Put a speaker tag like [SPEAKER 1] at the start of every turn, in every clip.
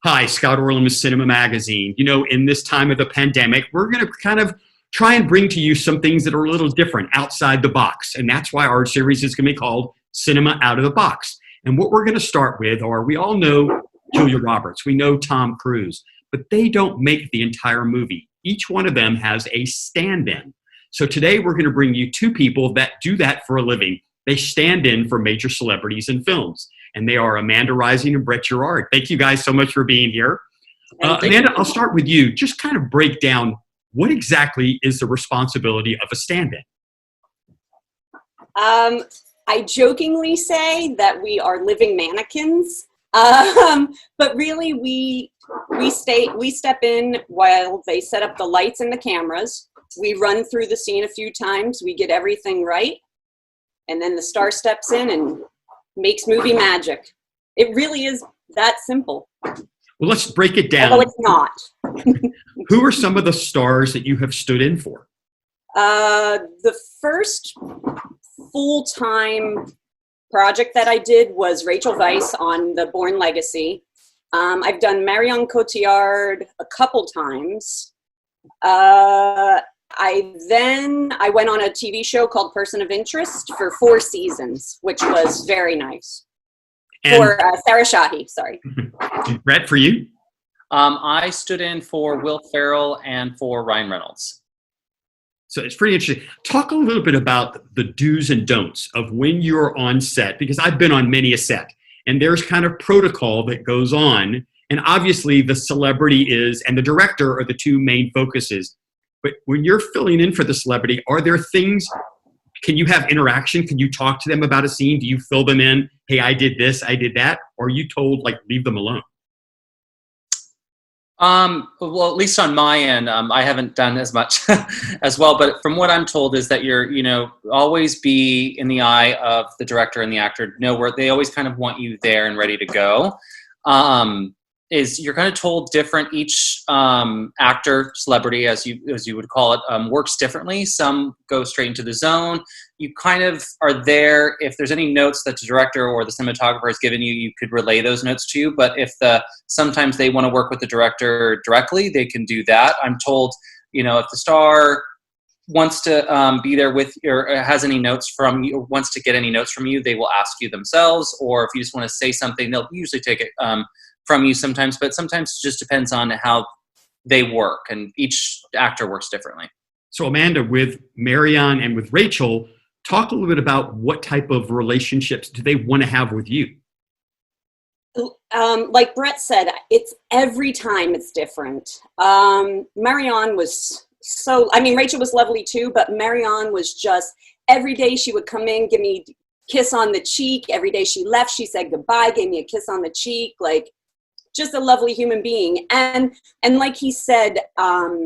[SPEAKER 1] Hi, Scott Orlin with Cinema Magazine. You know, in this time of the pandemic, we're going to kind of try and bring to you some things that are a little different outside the box. And that's why our series is going to be called Cinema Out of the Box. And what we're going to start with are, we all know Julia Roberts, we know Tom Cruise, but they don't make the entire movie. Each one of them has a stand-in. So today we're going to bring you two people that do that for a living. They stand in for major celebrities in films. And they are Amanda Rising and Brett Girardand. Thank you guys so much for being here. Amanda, I'll start with you. Just kind of break down what exactly is the responsibility of a stand-in?
[SPEAKER 2] I jokingly say that we are living mannequins, but really we step in while they set up the lights and the cameras. We run through the scene a few times. We get everything right, and then the star steps in and makes movie magic. It really is that simple.
[SPEAKER 1] Well, let's break it down.
[SPEAKER 2] Although it's not.
[SPEAKER 1] Who are some of the stars that you have stood in for?
[SPEAKER 2] The first full-time project that I did was Rachel Weisz on The Bourne Legacy. I've done Marion Cotillard a couple times. I went on a TV show called Person of Interest for 4 seasons, which was very nice. And for Sarah Shahi, sorry.
[SPEAKER 1] Brett, for you?
[SPEAKER 3] I stood in for Will Ferrell and for Ryan Reynolds.
[SPEAKER 1] So it's pretty interesting. Talk a little bit about the do's and don'ts of when you're on set, because I've been on many a set, and there's kind of protocol that goes on. And obviously the celebrity and the director are the two main focuses. But when you're filling in for the celebrity, are there things, can you have interaction? Can you talk to them about a scene? Do you fill them in? Hey, I did this, I did that. Or are you told, like, leave them alone?
[SPEAKER 3] Well, at least on my end, I haven't done as much as well. But from what I'm told is that you're, always be in the eye of the director and the actor. Know where they always kind of want you there and ready to go. Is you're kind of told different, each actor, celebrity, as you would call it, works differently. Some go straight into the zone. You kind of are there. If there's any notes that the director or the cinematographer has given you, you could relay those notes to you. But if sometimes they want to work with the director directly, they can do that. I'm told, if the star wants to be there with or has any notes from you, or wants to get any notes from you, they will ask you themselves. Or if you just want to say something, they'll usually take it from you sometimes, but sometimes it just depends on how they work, and each actor works differently.
[SPEAKER 1] So Amanda, with Marion and with Rachel, talk a little bit about what type of relationships do they want to have with you?
[SPEAKER 2] Like Brett said, it's every time it's different. Marion was Rachel was lovely too, but Marion was just, every day she would come in, give me a kiss on the cheek. Every day she left, she said goodbye, gave me a kiss on the cheek. Like, just a lovely human being. And like he said, 99%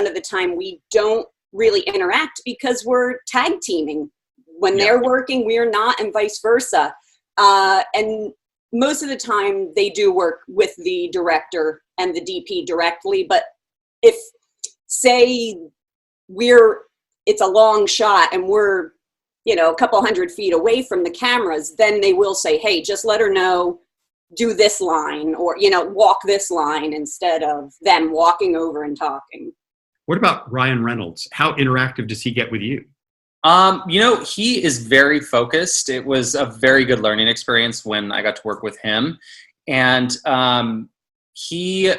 [SPEAKER 2] of the time we don't really interact because we're tag teaming. When they're working, we're not, and vice versa. And most of the time they do work with the director and the DP directly. But if, say, it's a long shot and we're, a couple 100 feet away from the cameras, then they will say, hey, just let her know, do this line, or, walk this line, instead of them walking over and talking.
[SPEAKER 1] What about Ryan Reynolds? How interactive does he get with you?
[SPEAKER 3] He is very focused. It was a very good learning experience when I got to work with him. And he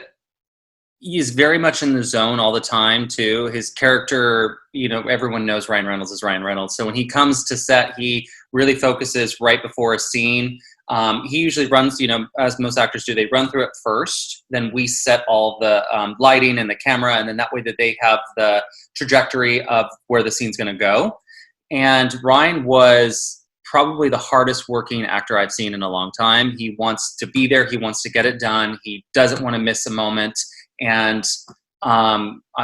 [SPEAKER 3] is very much in the zone all the time too. His character, everyone knows Ryan Reynolds is Ryan Reynolds. So when he comes to set, he really focuses right before a scene. He usually runs, as most actors do, they run through it first. Then we set all the lighting and the camera, and then that way that they have the trajectory of where the scene's going to go. And Ryan was probably the hardest working actor I've seen in a long time. He wants to be there. He wants to get it done. He doesn't want to miss a moment. And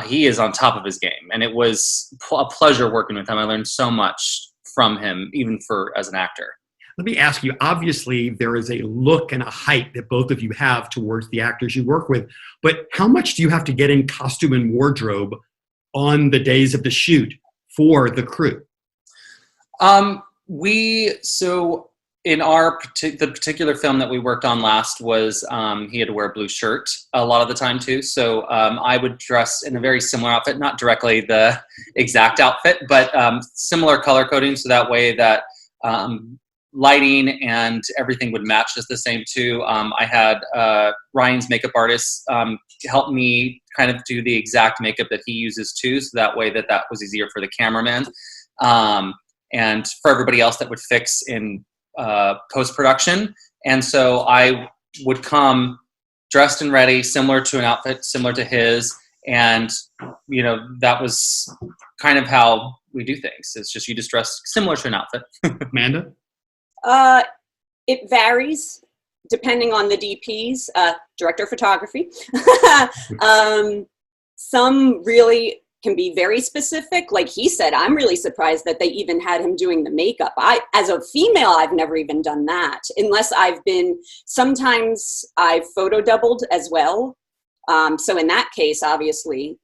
[SPEAKER 3] he is on top of his game. And it was a pleasure working with him. I learned so much from him, even as an actor.
[SPEAKER 1] Let me ask you, obviously there is a look and a height that both of you have towards the actors you work with, but how much do you have to get in costume and wardrobe on the days of the shoot for the crew?
[SPEAKER 3] in the particular film that we worked on last was he had to wear a blue shirt a lot of the time too. So I would dress in a very similar outfit, not directly the exact outfit, but similar color coding. So that way that lighting and everything would match just the same too. I had Ryan's makeup artist help me kind of do the exact makeup that he uses too. So that way that was easier for the cameraman. And for everybody else that would fix in post-production. And so I would come dressed and ready, similar to an outfit, similar to his. And, that was kind of how we do things. It's just, you just dress similar to an outfit.
[SPEAKER 1] Amanda?
[SPEAKER 2] It varies depending on the DPs, director of photography. Some really can be very specific. Like he said, I'm really surprised that they even had him doing the makeup. As a female, I've never even done that unless sometimes I've photo doubled as well. So in that case, obviously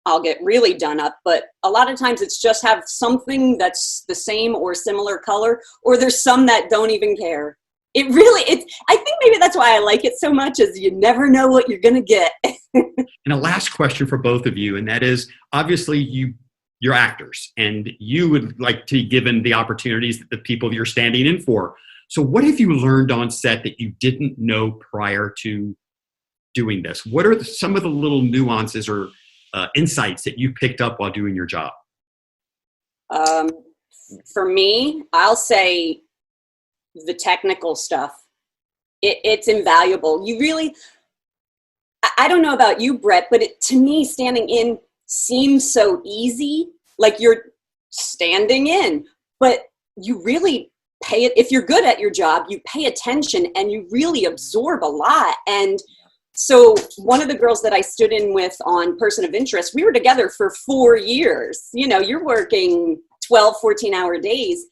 [SPEAKER 2] I'll get really done up, but a lot of times it's just have something that's the same or similar color, or there's some that don't even care. I think maybe that's why I like it so much, is you never know what you're going to get.
[SPEAKER 1] And a last question for both of you, and that is, obviously you're actors and you would like to be given the opportunities that the people you're standing in for. So what have you learned on set that you didn't know prior to doing this? What are some of the little nuances or insights that you picked up while doing your job?
[SPEAKER 2] For me, I'll say the technical stuff. It's invaluable. I don't know about you, Brett, but to me, standing in seems so easy, like you're standing in, but you really pay it. If you're good at your job, you pay attention and you really absorb a lot. And so one of the girls that I stood in with on Person of Interest, we were together for 4 years. You're working 12, 14-hour days.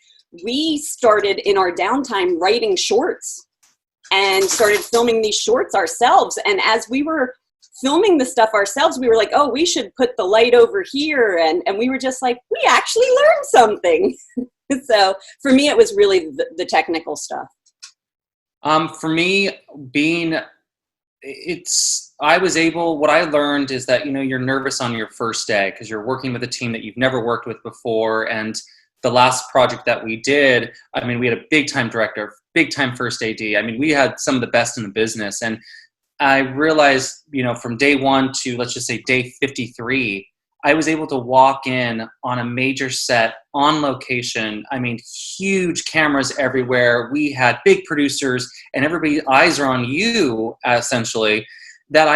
[SPEAKER 2] We started in our downtime writing shorts and started filming these shorts ourselves. And as we were filming the stuff ourselves, we were like, oh, we should put the light over here. And we were just like, we actually learned something. So for me, it was really the technical stuff.
[SPEAKER 3] For me, what I learned is that, you're nervous on your first day because you're working with a team that you've never worked with before. And the last project that we did, we had a big time director, big time first AD. We had some of the best in the business. And I realized, from day one to, let's just say, day 53, I was able to walk in on a major set on location. Huge cameras everywhere. We had big producers and everybody's eyes are on you, essentially. That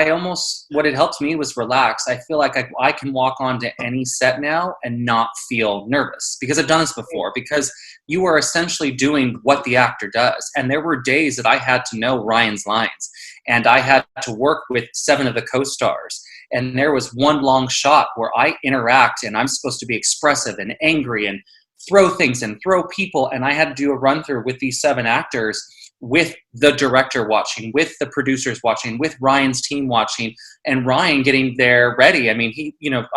[SPEAKER 3] what it helped me was relax. I feel like I can walk onto any set now and not feel nervous because I've done this before, because you are essentially doing what the actor does. And there were days that I had to know Ryan's lines and I had to work with 7 of the co-stars. And there was one long shot where I interact and I'm supposed to be expressive and angry and throw things and throw people. And I had to do a run through with these 7 actors, with the director watching, with the producers watching, with Ryan's team watching, and Ryan getting there ready. I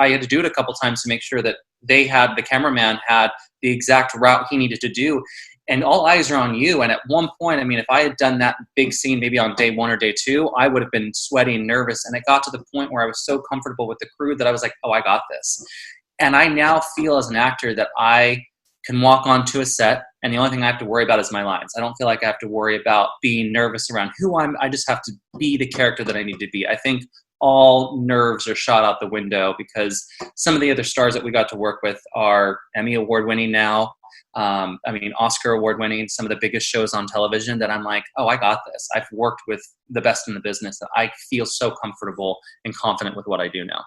[SPEAKER 3] had to do it a couple times to make sure that the cameraman had the exact route he needed to do. And all eyes are on you. And at one point, if I had done that big scene maybe on day 1 or day 2, I would have been sweaty and nervous. And it got to the point where I was so comfortable with the crew that I was like, oh, I got this. And I now feel as an actor that I can walk onto a set and the only thing I have to worry about is my lines. I don't feel like I have to worry about being nervous around who I just have to be the character that I need to be. I think all nerves are shot out the window because some of the other stars that we got to work with are Emmy Award winning now. Oscar Award winning, some of the biggest shows on television, that I'm like, oh, I got this. I've worked with the best in the business. That I feel so comfortable and confident with what I do now.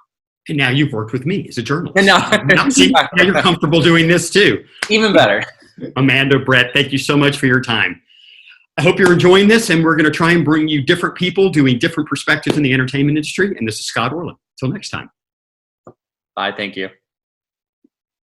[SPEAKER 1] And now you've worked with me as a journalist.
[SPEAKER 3] And
[SPEAKER 1] now you're comfortable doing this too.
[SPEAKER 3] Even better.
[SPEAKER 1] Amanda, Brett, thank you so much for your time. I hope you're enjoying this, and we're going to try and bring you different people doing different perspectives in the entertainment industry. And this is Scott Orlin. Until next time.
[SPEAKER 3] Bye. Thank you.